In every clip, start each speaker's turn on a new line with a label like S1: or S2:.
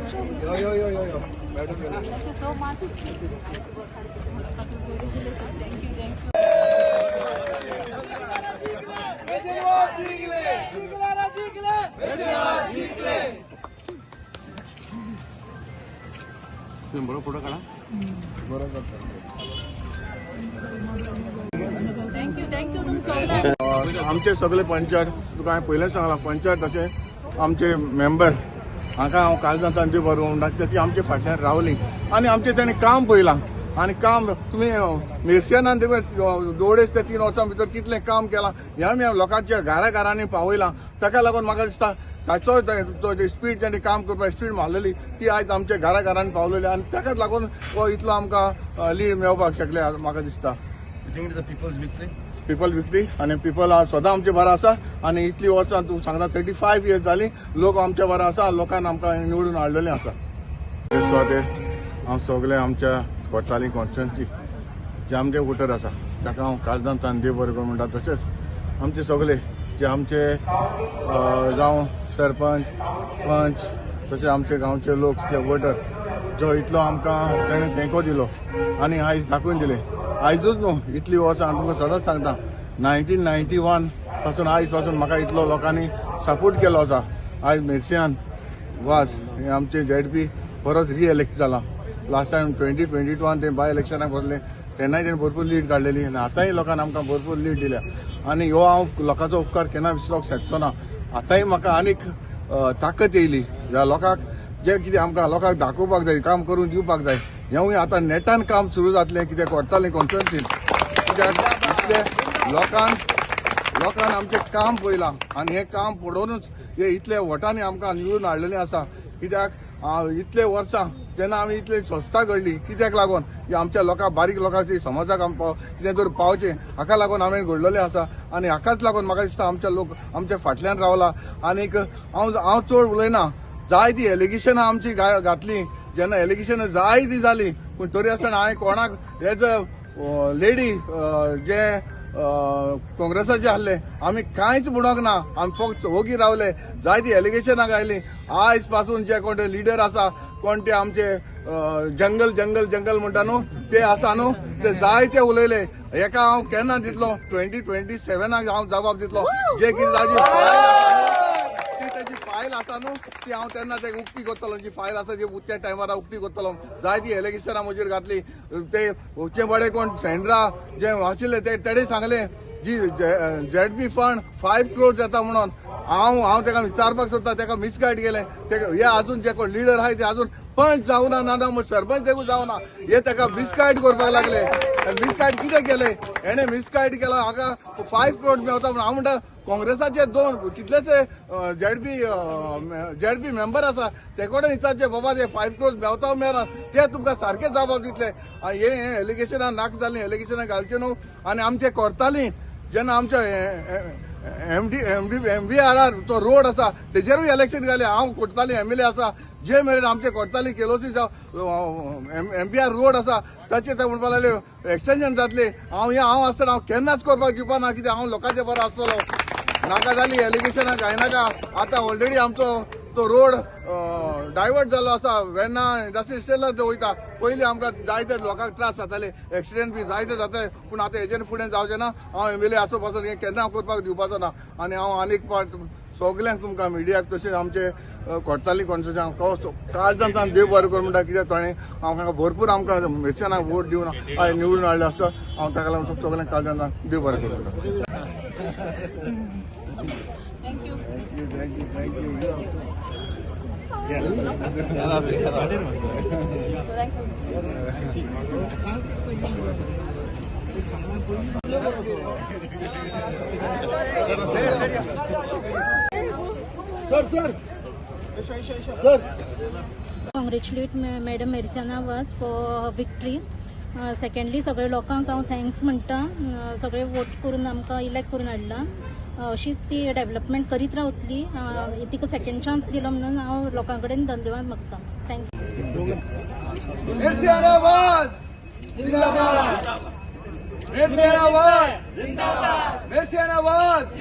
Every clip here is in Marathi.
S1: Yo. Madam.
S2: Thank you so much. Thank you.
S1: तुम्ही बरोबर फोटो काढा. बरोबर.
S2: थँक्यू तुम सगळे.
S1: आमचे सगळे पंचायत तुका हांवें पयलें सांगलां पंचायत अशे आमचे मेंबर हाका हांव काळजांत तांचे बरोबर म्हणटा ती आमचे फाटल्यान रावली आनी आमचें ताणें काम पळयलां आनी काम तुमी मेर्सियनान देखून दोडेस ते 3 वर्सां भितर कितलें काम केलां हें आमी लोकांच्या घरांनी पावयलां. ताका लागून म्हाका दिसता ताचो जो स्पीड जेणे काम करपाक स्पीड मारलेली ती आयज आमच्या घरांनी पावलेली आनी ताकाच लागून हो इतलो आमकां लीड मेळपाक शकले म्हाका दिसता. पीपल विक्ट्री आनी पीपल सदां आमचे बरो आसा आनी इतली वर्सां तूं सांगता 35 इयर्स जालीं लोक आमचे बरो आसा लोकांन आमकां निवडून हाडलेलें आसा. हांव सगळे आमच्या कोर्ताली कॉन्स्टिट्युएन्सी जे आमचे वोटर आसा ताका हांव काळजांत देव बरें करूं म्हणटा. तशेंच आमचे सगळे जे आमचे जावं सरपंच पंच तशेंच आमचे गांवचे लोक जे वोटर जो इतलो आमकां ताणें तेंको दिलो आनी आयज दाखोवन दिलें. आयजूच न्हू इतली वर्सां तुमकां सदांच सांगता 1991 पासून आयज पासून म्हाका इतलो लोकांनी सपोर्ट केलो आसा. आयज मेर्सियान वाज हे आमचे ZP परत रिएलेक्ट जाला. लास्ट टायम 2022 ते बाय इलेक्शनाक बसले तेन्नाय तेणें भरपूर लीड काडलेली आनी आतांय लोकांनी आमकां भरपूर लीड दिल्या आनी हो हांव लोकांचो उपकार केन्ना विसरूंक शकचो ना. आतांय म्हाका आनीक ताकद येयली ह्या लोकांक जे कितें आमकां लोकांक दाखोवपाक जाय काम करून दिवपाक जाय हेंवूय आतां नेटान काम सुरू जातलें कितें कोर्तालें कॉन्स्टिट्युएन्सीन कित्याक इतले लोकांन आमचें काम पळयलां आनी हें काम पडोवनूच हे इतले वोटांनी आमकां निवडून हाडलेलें आसा. कित्याक इतले वर्सां जेन्ना आमी इतली संस्था घडली कित्याक लागून आमच्या लोकांक बारीक लोकांची समाजाक कितें तर पावचें हाका लागून हांवें घडलेलें आसा आनी हाकाच लागून म्हाका दिसता आमचे लोक आमच्या फाटल्यान रावला. आनीक हांव चड उलयना जाय ती एलिगेशनां आमची घातली जेन्ना एलिगेशनां जाय ती जाली पूण तरी आसतना हांवें कोणाक एज अ लेडी जे काँग्रेसाचे आहले आमी कांयच म्हणोंक ना आमी फक्त ओगी रावले जाय ती एलिगेशनां घायली. आयज पासून जे कोण ते लिडर आसा कोण ते आमचे जंगल म्हणटा न्हू ते आसा न्हू ते जायते उलयले हेका हांव केन्ना दितलो 2027 हांव जबाब दितलो जे कितें ताची फायल आसा न्हू ती हांव तेन्ना ते उक्ती करतलो जी फायल आसा जी त्या टायमार उक्ती करतलो. जाय ती एलिगेशनां म्हजेर घातली ते उचे बडे कोण सेंड्रा जे आशिल्ले ते तेडे सांगले जी ZP फंड 5 crores येता म्हणून हांव ताका विचारपाक सोदता ताका मिसगायड केलें हे आजून जे कोण लिडर आहाय ते आजून पंच जावना ना सरपंच देखून जावना हे ताका मिसगायड करपाक लागले. मिसगायड कितें केलें हेणें मिसगायड केला हाका 5 crores मेवता म्हणून हांव म्हणटा काँग्रेसाचे 2 कितलेशे ZP मेंबर आसा ते कडेन विचारचे बाबा ते 5 crores मेवता मेळना ते तुमकां सारके जबाब दितले. हे एलिगेशनां नाक जालीं एलिगेशनां घालचे न्हू आनी आमचे कोर्तालीं जेन्ना आमच्या MBRR तो रोड आसा तेजेरूय इलेक्शन घालें हांव कोर्ताली MLA आसा जे मेरेन आमचे कोर्ताली केलोसी MBR रोड आसा ताचे ते म्हणपाक लागले एक्सटेंशन जातले हांव आसतना हांव केन्नाच करपाक दिवपा ना कित्याक हांव लोकांचे बरो आसतलो. नाका जाली एलिगेशनां घायनाका आतां ऑलरेडी आमचो तो रोड डायवर्ट जालो आसा वेन्ना इंडस्ट्री स्टेलार ते वयता पयलीं आमकां जायते लोकांक त्रास जाताले एक्सिडेंट बी जायते जाताय पूण आतां हेजेर फुडें जावचें ना. हांव MLA आसूं पासून हें केन्ना करपाक दिवपाचो ना आनी हांव आनीक पाट सगल्यांक तुमकां मिडियाक तशेंच आमचे कोर्ताली कॉन्स्टिट्युएन्सी काळजांत देव बरें कर म्हणटा कित्याक ताणें हांव भरपूर आमकां मेर्सियानाक वोट दिवन निवडून हाडले आसता हांव ताका लागून सगल्यांक काळजांत देव बरें कर म्हणटा.
S3: Congratulate Madam Mersiyana was for victory. Secondly, सगळे लोकांक हांव थँक्स म्हणटा सगळे वोट करून आमकां इलेक्ट करून हाडला. अशीच ती डेव्हलपमेंट करीत रावतली तिका सेकंड चान्स दिलो म्हणून हांव लोकां कडेन धन्यवाद मागता. Thanks.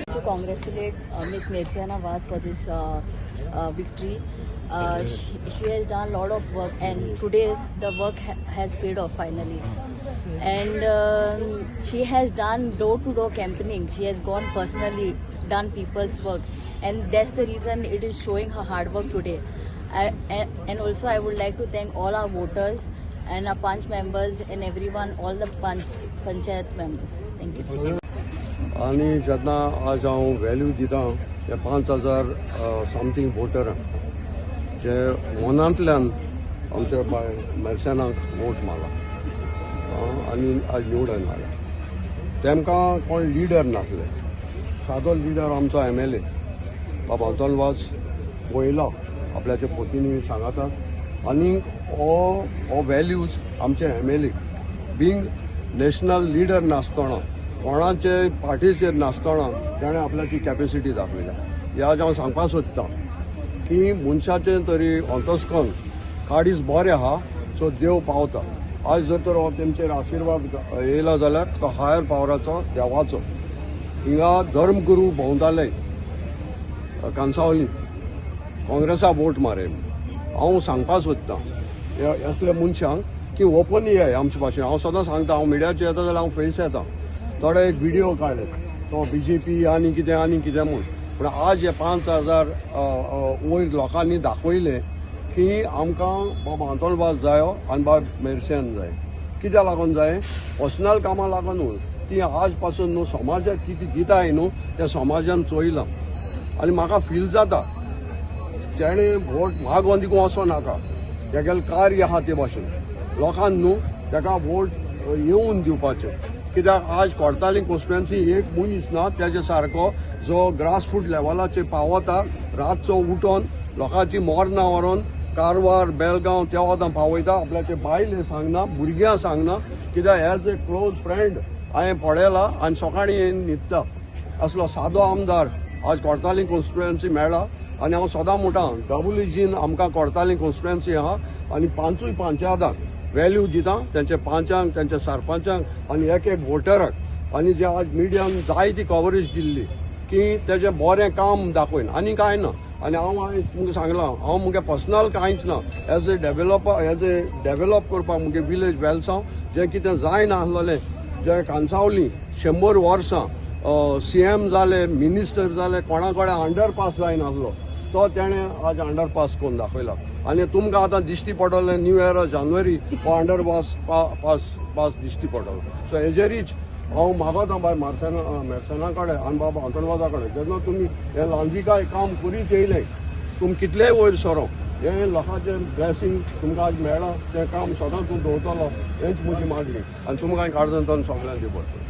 S2: To congratulate Miss Mersiyana Vaz for this victory
S4: She has done a lot of work, and today the work has paid off finally. And she has done door-to-door campaigning. She has gone personally, done people's work, and that's the reason it is showing her hard work today. And also I would like to thank all our voters and our Panch members and everyone, all the Panchayat members. Thank you.
S5: आणि जेन्ना आज हांव व्हॅल्यू दिता हे 5,000 समथींग वोटरांक जे मनांतल्यान आमच्या मेरसेनाक वोट मारला आनी आज निवडून आयला. तेमकां कोण लिडर नासले. सादो लिडर आमचो MLA बाबा अंतोन वाज वयला आपल्याच्या पोतींनी सांगाता. आनी हो व्हॅल्यूज आमचे MLA बींग नॅशनल लिडर नासतना कोणाचे पार्टीचेर नासतना ताणें आपल्याची कॅपेसिटी दाखयल्या. हे आज हांव सांगपाक सोदतां की मनशाचें तरी अंतस्कन काडीस बरें आहा सो देव पावता. आज जर तर हो तेमचेर आशिर्वाद येयला जाल्यार तो हायर पावराचो देवाचो. हिंगा धर्मगुरू भोंवताले कांसावली काँग्रेसा वोट मारे. हांव सांगपाक सोदतां असल्या मनशांक की ओपन ये आमचे भाशेन. हांव सदां सांगता हांव मिडियाचेर येता जाल्यार हांव फेस येता. थोडे एक व्हिडिओ काडले तो BJP आनी कितें म्हूण. पूण आज हे 5,000 वयर लोकांनी दाखयले की आमकां बाबा अंतोणवास जायो आनी बाबा मेरसेन जाय. कित्याक लागून जाय? पर्सनल कामां लागून न्हू. ती आज पासून न्हू समाजाक कितें दिताय न्हू त्या समाजान चोयलां. आनी म्हाका फील जाता तेणें वोट मागोवन दिवूं वचो नाका. तेगेलें कार्य आहा ते भाशेन लोकांन न्हू ताका वोट येवन दिवपाचें. कित्याक आज कोर्तालीं कॉन्स्टिट्युएन्सी एक मनीस ना तेजे सारको जो ग्रासरूट लेवलाचेर पावता रातचो उठोन लोकांची मोरनां व्हरोन कारवार बेलगांव त्या वतां पावयता. आपल्याचे बायले सांगना भुरग्यां सांगना. कित्याक एज ए क्लोज फ्रेंड हांवें पळयला आनी सकाळीं येवन न्हिदता. असलो सादो आमदार आज कोर्तालीं कॉन्स्टिट्युएन्सी मेळ्ळा. आनी हांव सदां म्हणटा WGन आमकां कोर्तालीं कॉन्स्टिट्युएन्सी आहा आनी 5 पंचायतांक व्हॅल्यू दिता. तेंचे पंचांक तेंच्या सरपंचांक आनी एक वोटराक. आनी जे आज मिडियान जायती कवरेज दिल्ली की तेजें बरें काम दाखयन आनी कांय ना. आनी हांव तुमकां सांगलां हांव मुगे पर्सनल कांयच ना. एज ए डेव्हलप करपाक मुगे विलेज वेलसांव जें कितें जायना आसलेलें जे कांसावली 100 वर्सां CM जाले मिनिस्टर जाले कोणा कडेन अंडरपास जायनासलो तो तेणें आज अंडरपास करून दाखयला. आनी तुमकां आतां दिश्टी पडटलें न्यू इयर जानेवारी हो अंडरपास पास दिश्टी पडटलो. सो हेजेरीच हांव मागोता बाय मेरसेना कडेन आनी बाबा अंतोणवासा कडेन जेन्ना तुमी हें ल्हानविकाय काम करीत येयलें तुमी कितलेय वयर सरो हें लोकांचें ब्लेसींग तुमकां आज मेळ्ळां तें काम सदां तूं दवरतलो हेंच म्हजी मागणी. आनी तुमकां काळजांतल्यान सगळ्यांक दिवपाचो.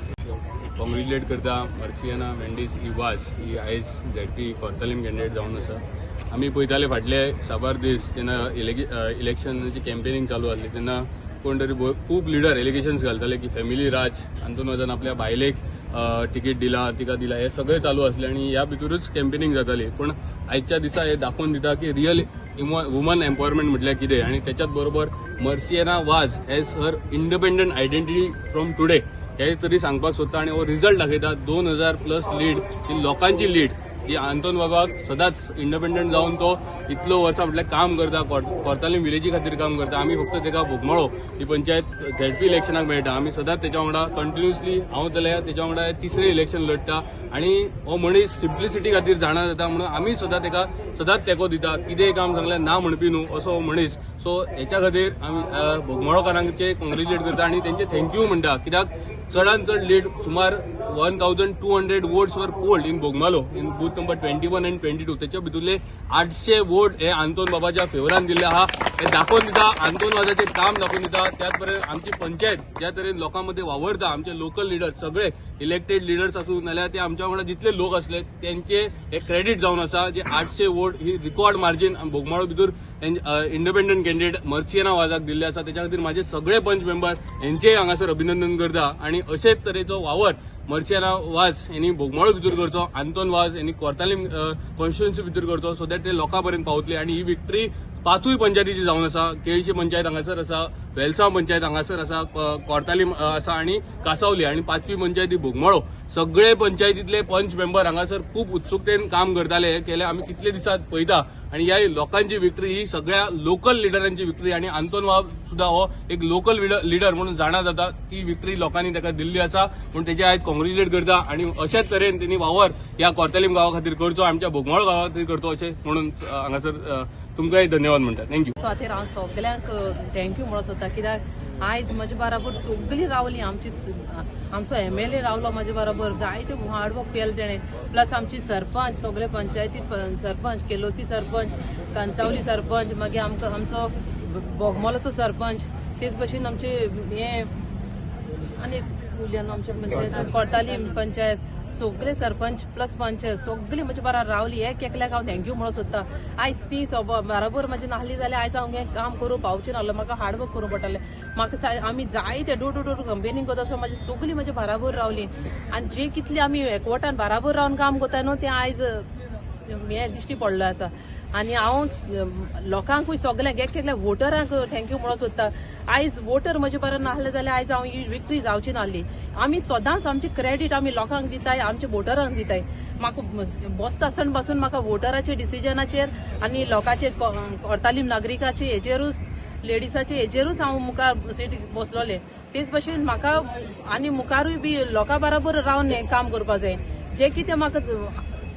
S6: कॉंग्रेच्युलेट करता मर्सियाना मेंडीस इवास ही आयज ZP कोर्तालीम कॅन्डिडेट जावन आसा. आमी पळयताले फाटले साबार दीस जेन्ना इलेक्शनाची कॅम्पेनिंग चालू आसली तेन्ना कोण तरी खूब लिडर एलिगेशन्स घालताले की फॅमिली राज अंतोनवाजान आपल्या बायलेक तिकीट दिला तिका दिला हे सगळें चालू आसलें आनी ह्या भितरूच कॅम्पेनिंग जाताली. पूण आयच्या दिसा हे दाखोवन दिता की रियल वुमन एम्पॉवरमेंट म्हटल्यार कितें. आनी त्याच्याच बरोबर मर्सियाना वाज has her independent identity from today हे तरी सांगपाक सोदता. आनी हो रिझल्ट दाखयता 2000+ लीड ही लोकांची लीड की अंतोन बाबाक सदांच इंडिपेंडंट जावन तो इतलो वर्सां म्हटल्यार काम करता कोर्तालीम विलेजी खातीर काम करता. आमी फक्त तेका बोगमाळो ही पंचायत ZP इलेक्शनाक मेळटा. आमी सदांच तेच्या वांगडा कंटिन्युअसली हांव जाल्यार तेच्या वांगडा तिसरें इलेक्शन लडटा. आनी हो मनीस सिंप्लिसिटी खातीर जाणा जाता म्हणून आमी सदां तेका सदांच तेंको दिता. कितेंय काम सांगल्यार ना म्हणपी न्हू असो हो मनीस. सो हेच्या खातीर आमी बोगमाळोकारांचे कॉंग्रेच्युलेट करता आनी तेंचे थँक्यू म्हणटा. कित्याक चडांत चड लीड सुमार 1200 वोट्स वर polled in Bogmalo in booth number 21 and 22. त्याच्या भितरले 800 वोट हे आंतोन बाबाच्या फेवरान दिल्ले आहा. हे दाखोवन दिता आंतोन वाजाचें काम दाखोवन दिता. त्याच बरेबर आमची पंचायत ज्या तरेन लोकांमध्ये वावरता आमचे लोकल लिडर सगळे इलेक्टेड लिडर्स आसूं नाल्यार ते आमच्या वांगडा जितले लोक असले त्यांचे हे क्रेडीट जावन आसा. जे 800 वोट ही रिकॉर्ड मार्जीन बोगमाळो भितर इंडिपेंडंट कॅन्डिडेट मर्सियाना वाजाक दिल्ले आसा. त्याच्या खातीर माझे सगळे पंच मेंबर यांचेय हांगासर अभिनंदन करता. आनी अशेच तरेचो वावर मर्सियाना वाज यांनी बोगमाळो भितर करचो. आंतोन वाज यांनी कोर्तालीम कॉन्स्टिट्युएन्सी भितर करचो सो दॅट ते लोकां पर्यंत पावतले. आनी ही विक्टरी 5 पंचायतीची जावन आसा. केळशी पंचायत हांगासर आसा, वेलसांव पंचायत हांगासर आसा, कोर्तालीम आसा आनी कासावली आनी 5वी पंचायत ही बोगमाळो. सगळे पंचायतीतले पंच मेंबर हांगासर खूब उत्सुकतेन काम करताले. केले आमी कितले दिसात पळयता आणि ह्या लोकांची विक्ट्री ही सगळ्या लोकल लिडरांची विक्ट्री आणि आंतोन वाघ सुद्धा हो एक लोकल लिडर म्हणून जाणा जाता. ती विक्ट्री लोकांनी ताका दिल्ली आसा म्हणून तेजे आयज कॉंग्रॅच्युलेट करता आणि अशाच तरेन त्यांनी वावर ह्या कोर्तालीम गांवा खातीर करचो, आमच्या बोगमाळ गांवा खातीर करचो अशें म्हणून हांगासर तुमकांय धन्यवाद म्हणटा. थँक्यू.
S7: खातीर हांव सगल्यांक थँक्यू म्हणत सोदता, कित्याक आयज म्हजे बरोबर सगळीं रावलीं. आमचो MLA रावलो म्हजे बरोबर, जायते हार्डवर्क केलें तेणें. प्लस आमची सरपंच, सगळे पंचायती सरपंच, केलोसी सरपंच, कांचावली सरपंच, मागीर आमचो बोगमालोचो सरपंच, तेच भशेन आमचे हे आनी उलयन आमचे पंचायत कोर्तालीम पंचायत सगळे सरपंच प्लस पंचायत सगळीं म्हजे बरोबर रावली. एकल्याक हांव थँक्यू म्हणून सोदता. आयज ती बरोबर म्हजी नाहली जाल्यार आयज हांव हें काम करूं पावचें नासलें, म्हाका हार्डवर्क करूं पडटलें. म्हाका आमी जायते डोर टू डोर कंपेनींग करता सो म्हाजी सगळीं म्हजे बरोबर रावलीं. आनी जे कितले आमी एकवटान बरोबर रावन काम करता न्हू तें आयज हें दिश्टी पडलें आसा. आनी हांव लोकांकूय सगळ्यांक एकल्याक वोटरांक थँक्यू म्हणून सोदता. आयज वोटर म्हजे बरोबर नासले जाल्यार आयज हांव ही विक्ट्री जावची नासली. आमी सदांच आमचे क्रेडीट आमी लोकांक दिताय, आमच्या वोटरांक दिताय. म्हाका बसता आसतना पासून म्हाका वोटराचे डिसिजनाचेर आनी लोकांचे कोर्तालीम नागरिकाचे हेजेरूच लेडिसाचे हेजेरूच हांव मुखार सीट बसलोलें. तेच भशेन म्हाका आनी मुखारूय बी लोकां बरोबर रावन हें काम करपा जाय. जें कितें म्हाका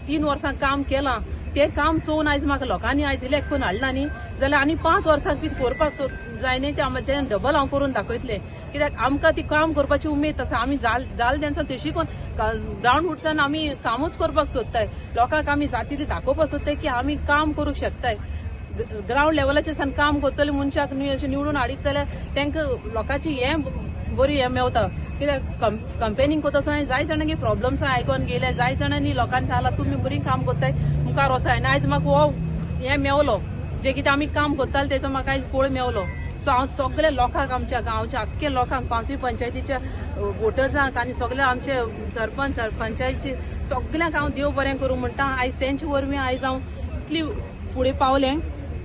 S7: 3 वर्सां काम केलां तें काम चोवन आयज म्हाका लोकांनी आयज इलेक्ट करून हाडला न्ही जाल्यार आनी 5 वर्सां कितें करपाक जाय न्ही तें डबल हांव करून दाखयतलें. कित्याक आमकां ती काम करपाची उमेद आसा. आमी जाल तेंचा तेशी कोन्न ग्रावंड फुटसान आमी कामूच करपाक सोदताय. लोकांक आमी जाती ती दाखोवपाक सोदताय की आमी काम करूंक शकताय. ग्रावंड लेवलाचेर सान काम करतले मनशाक अशें निवडून हाडीत जाल्यार तांकां लोकांची हें बरी हें मेवता. कित्याक कंपेनींग करता आसतना जाय जाणांनी प्रॉब्लम्स आयकोन गेले, जाय जाणांनी लोकांनी सांगलां तुमी बरी काम करताय मुखार वसाय. आनी आयज म्हाका हो हें मेवलो, जें कितें आमी काम करताले तेचो म्हाका आयज फळ मेवलो. सो हांव सगळे लोकांक आमच्या गांवच्या आख्खे लोकांक 5वी पंचायतीच्या वोटर्सांक आनी सगळे आमचे सरपंच पंचायतीचे सगळ्यांक हांव देव बरें करूं म्हणटा. आयज तेंचे वरवीं आयज हांव इतली फुडें पावलें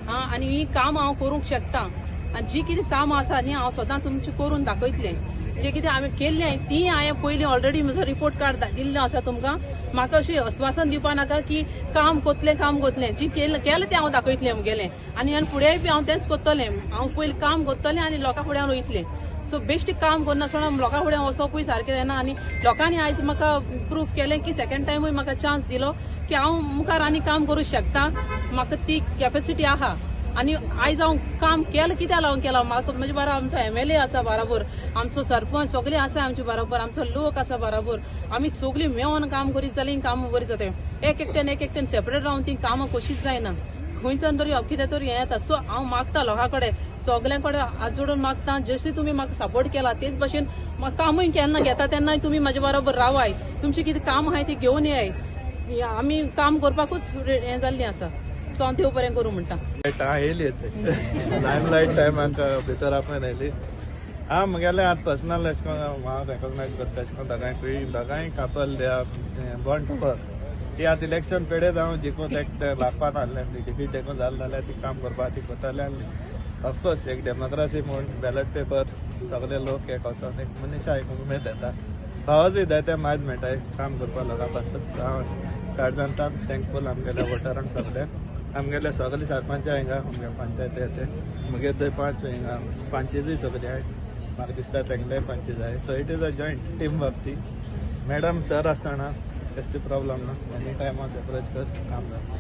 S7: आनी ही काम हांव करूंक शकता. आनी जी कितें काम आसा न्ही हांव सदां तुमचें करून दाखयतलें. जे कितें हांवें केल्लें ती हांवें पयलीं ऑलरेडी म्हजो रिपोर्ट कार्ड दिल्लो आसा तुमकां. म्हाका अशें आश्वासन दिवपा नाका की काम कोतलें जी केलें तें हांव दाखयतलें मुगेलें. आनी फुडेंय बी हांव तेंच कोत्तलें. हांव पयलीं काम कोत्तलें आनी लोकां फुडें हांव वयतलें. सो बेश्टी काम करनासतना लोकां फुडें वचपूय सारकें जायना. आनी लोकांनी आयज म्हाका प्रूफ केलें की सेकंड टायमूय म्हाका चान्स दिलो की हांव मुखार आनी काम करूंक शकता. म्हाका ती कॅपेसिटी आहा. आनी आयज हांव काम केलें कित्याक लागून केलां. म्हाका म्हजे बरोबर आमचो MLA आसा बरोबर, आमचो सरपंच सगळे आसा आमचे बरोबर, आमचो लोक आसा बरोबर. आमी सगळीं मेळोन काम करीत जाल्यार कामां बरी जाताय. एक एकट्यान सेपरेट रावन ती कामां कशीच जायना. खंयच्यान तरी कितें तरी हें येता. सो हांव मागता लोकां कडेन सगळ्यां कडेन हात जोडून मागता जशी तुमी म्हाका सपोर्ट केला तेच भशेन म्हाका कामूय केन्ना घेता तेन्नाय तुमी म्हजे बरोबर रावाय. तुमची कितें काम आहाय ती घेवन येयाय. आमी काम करपाकूच हें जाल्लीं आसा. सो हांव देव बरें करूं म्हणटा.
S8: येयलीच लायमलायट टायमाक भितर आपण येयली. मुगेलें आतां पर्सनल एश कोन्न हांव रेकॉग्नायज करता एश कोन्न दोगांय कापल बॉन्ड टॉपर ती आतां इलेक्शन पेडेत हांव जिखून ते लागपा नासलें डिफीट देखून जालें जाल्यार ती काम करपा ती करताले. आनी ऑफकोर्स एक डेमोक्रेसी म्हूण बॅलेट पेपर सगळे लोक एक वचोन एक मनशां एक उमेद येता. फावजूय जायते मायज मेळटाय काम करपा लोकां पासून. हांव काळजांतान थँकफूल आमगेल्या वोटरांक सगळे आमगेले सगळे सरपंच हिंगा आमगे पंचायत येते मुगे थंय 5 हिंगा पंचूय सगळे आहाय. म्हाका दिसता तेंगले पंच जाय. So it is a joint team work ती. मॅडम सर आसतना कसली प्रॉब्लम ना एनी टायम अप्रोच कर काम जाता.